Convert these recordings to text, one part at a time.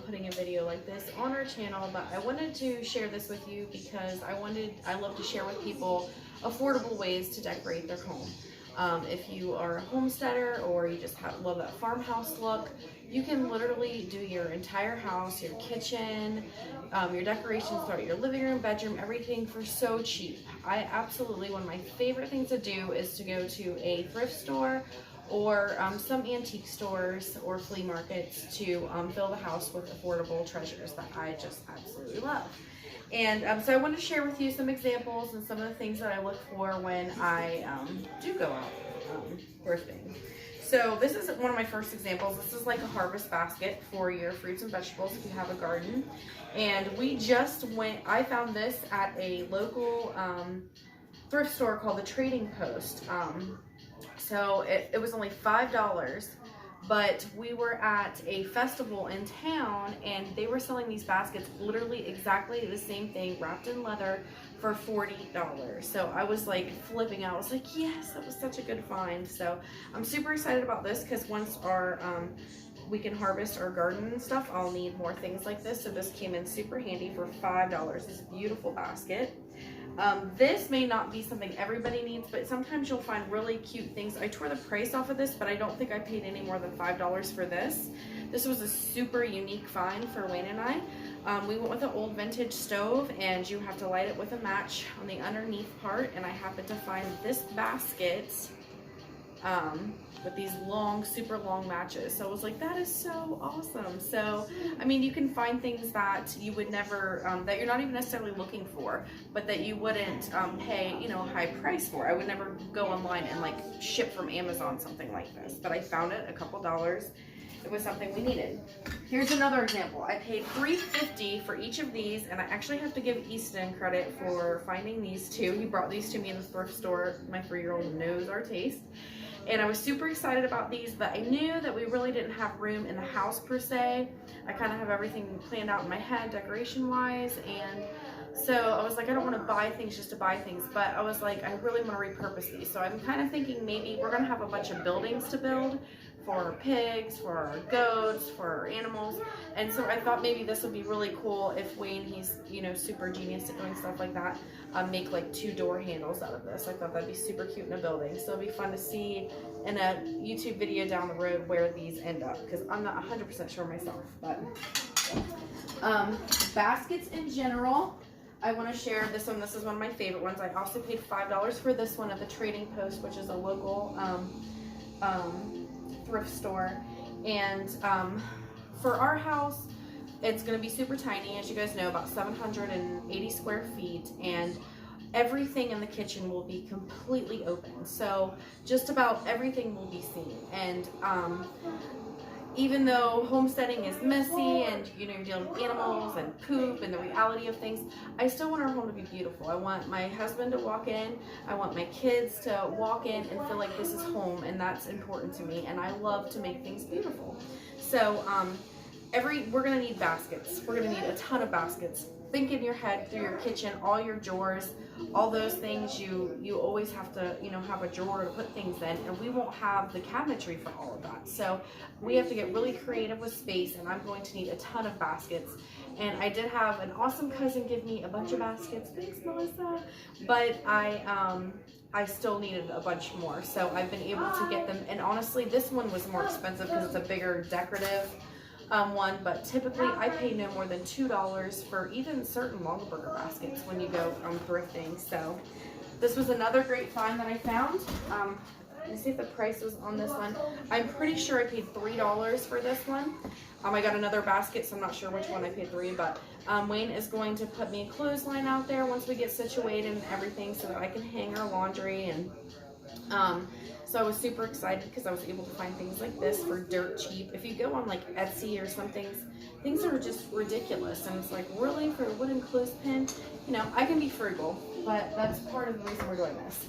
putting a video like this on our channel, but I wanted to share this with you because I love to share with people affordable ways to decorate their home. If you are a homesteader or you just love that farmhouse look, you can literally do your entire house, your kitchen, your decorations throughout your living room, bedroom, everything for so cheap. One of my favorite things to do is to go to a thrift store or some antique stores or flea markets to fill the house with affordable treasures that I just absolutely love. And so I want to share with you some examples and some of the things that I look for when I do go out thrifting. So this is one of my first examples. This is like a harvest basket for your fruits and vegetables if you have a garden. And I found this at a local thrift store called the Trading Post. So it was only $5. But we were at a festival in town and they were selling these baskets, literally exactly the same thing, wrapped in leather for $40. So I was like flipping out. I was like, yes, that was such a good find. So I'm super excited about this because once we can harvest our garden and stuff, I'll need more things like this. So this came in super handy for $5. This beautiful basket. This may not be something everybody needs, but sometimes you'll find really cute things. I tore the price off of this, but I don't think I paid any more than $5 for this. This was a super unique find for Wayne and I. We went with an old vintage stove, and you have to light it with a match on the underneath part, and I happened to find this basket with these super long matches. So I was like, that is so awesome. So, I mean, you can find things that you would never, that you're not even necessarily looking for, but that you wouldn't pay, a high price for. I would never go online and like ship from Amazon something like this, but I found it a couple dollars. It was something we needed. Here's another example. I paid $3.50 for each of these, and I actually have to give Easton credit for finding these two. He brought these to me in the thrift store. My 3-year-old knows our taste. And I was super excited about these, but I knew that we really didn't have room in the house per se. I kind of have everything planned out in my head decoration wise, and so I was like, I don't want to buy things just to buy things, but I was like, I really want to repurpose these. So I'm kind of thinking maybe we're going to have a bunch of buildings to build for our pigs, for our goats, for our animals. And so I thought maybe this would be really cool if Wayne, he's, super genius at doing stuff like that, make like 2 door handles out of this. I thought that'd be super cute in a building. So it'll be fun to see in a YouTube video down the road where these end up, because I'm not 100% sure myself. But baskets in general, I want to share this one. This is one of my favorite ones. I also paid $5 for this one at the Trading Post, which is a local thrift store. And for our house, it's going to be super tiny, as you guys know, about 780 square feet, and everything in the kitchen will be completely open. So just about everything will be seen. And even though homesteading is messy and you're dealing with animals and poop and the reality of things, I still want our home to be beautiful. I want my husband to walk in, I want my kids to walk in and feel like this is home, and that's important to me, and I love to make things beautiful. So we're gonna need baskets. We're gonna need a ton of baskets. Think in your head through your kitchen, all your drawers, all those things. You always have to have a drawer to put things in, and we won't have the cabinetry for all of that. So we have to get really creative with space, and I'm going to need a ton of baskets. And I did have an awesome cousin give me a bunch of baskets. Thanks, Melissa. But I still needed a bunch more, so I've been able to get them. And honestly, this one was more expensive because it's a bigger decorative one, but typically I pay no more than $2 for even certain Longaberger baskets when you go thrifting. So this was another great find that I found. Let me see if the price was on this one. I'm pretty sure I paid $3 for this one. I got another basket, so I'm not sure which one I paid $3, but Wayne is going to put me a clothesline out there once we get situated and everything so that I can hang our laundry. And so I was super excited because I was able to find things like this for dirt cheap. If you go on like Etsy or something, things are just ridiculous. And it's like, really, for a wooden clothespin? I can be frugal, but that's part of the reason we're doing this.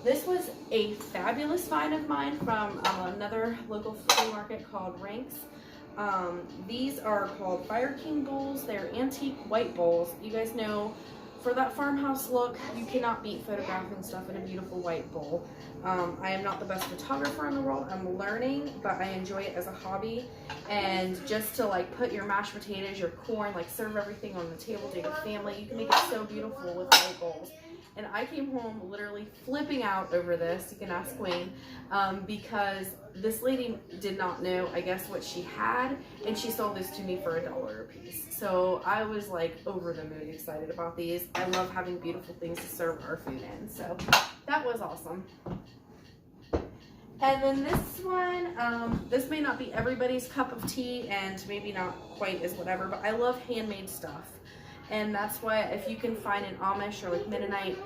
This was a fabulous find of mine from another local flea market called Ranks. These are called Fire King bowls. They're antique white bowls. You guys know for that farmhouse look, you cannot beat photographing stuff in a beautiful white bowl. I am not the best photographer in the world. I'm learning, but I enjoy it as a hobby. And just to like put your mashed potatoes, your corn, like serve everything on the table to your family, you can make it so beautiful with white bowls. And I came home literally flipping out over this. You can ask Wayne, because this lady did not know, I guess, what she had, and she sold this to me for $1 a piece. So I was like over the moon excited about these. I love having beautiful things to serve our food in. So that was awesome. And then this one, this may not be everybody's cup of tea and maybe not quite as whatever, but I love handmade stuff. And that's why if you can find an Amish or like Mennonite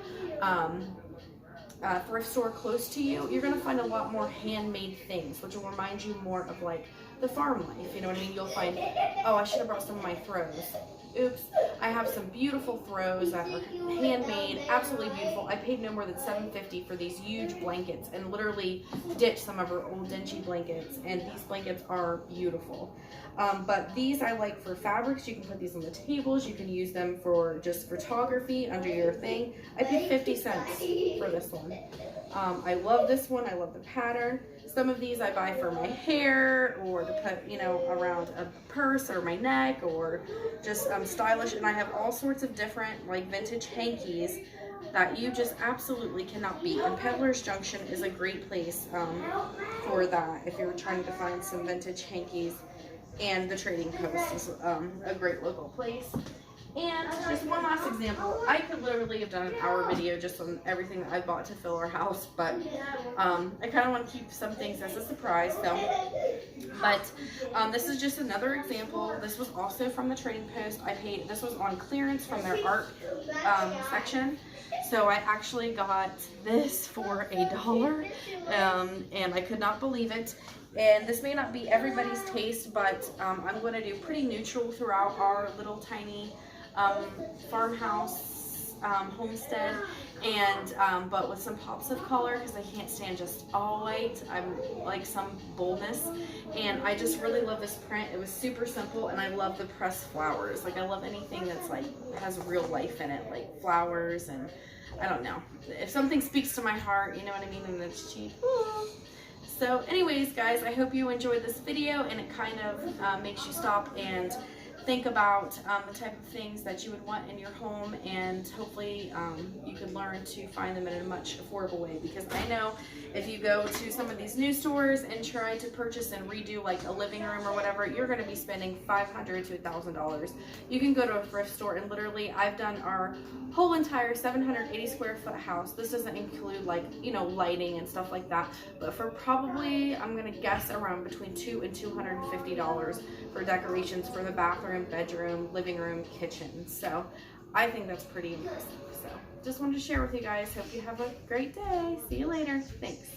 thrift store close to you, you're going to find a lot more handmade things, which will remind you more of like the farm life. You know what I mean? You'll find, oh, I should have brought some of my throws. Oops. I have some beautiful throws that are handmade, absolutely beautiful. I paid no more than $7.50 for these huge blankets and literally ditched some of our old dingy blankets, and these blankets are beautiful. But these I like for fabrics. You can put these on the tables. You can use them for just photography under your thing. I paid 50 cents for this one. I love this one. I love the pattern. Some of these I buy for my hair or to put, you know, around a purse or my neck, or just stylish. And I have all sorts of different like vintage hankies that you just absolutely cannot beat. And Peddler's Junction is a great place for that if you're trying to find some vintage hankies. And the Trading Post is a great local place. And just one last example, I could literally have done an hour video just on everything that I bought to fill our house, but I kind of want to keep some things as a surprise. So, but this is just another example. This was also from the Trading Post. This was on clearance from their art section. So I actually got this for $1, and I could not believe it. And this may not be everybody's taste, but I'm going to do pretty neutral throughout our little tiny farmhouse homestead, and but with some pops of color, because I can't stand just all white. I'm like some boldness, and I just really love this print. It was super simple, and I love the pressed flowers. Like I love anything that's like has real life in it, like flowers, and I don't know, if something speaks to my heart, you know what I mean, and it's cheap. So anyways, guys, I hope you enjoyed this video, and it kind of makes you stop and think about the type of things that you would want in your home, and hopefully you can learn to find them in a much affordable way, because I know if you go to some of these new stores and try to purchase and redo like a living room or whatever, you're going to be spending $500 to $1,000. You can go to a thrift store, and literally I've done our whole entire 780 square foot house. This doesn't include like, you know, lighting and stuff like that, but for probably, I'm going to guess around between $200 and $250 for decorations for the bathroom, bedroom, living room, kitchen. So I think that's pretty impressive. So just wanted to share with you guys. Hope you have a great day. See you later. Thanks.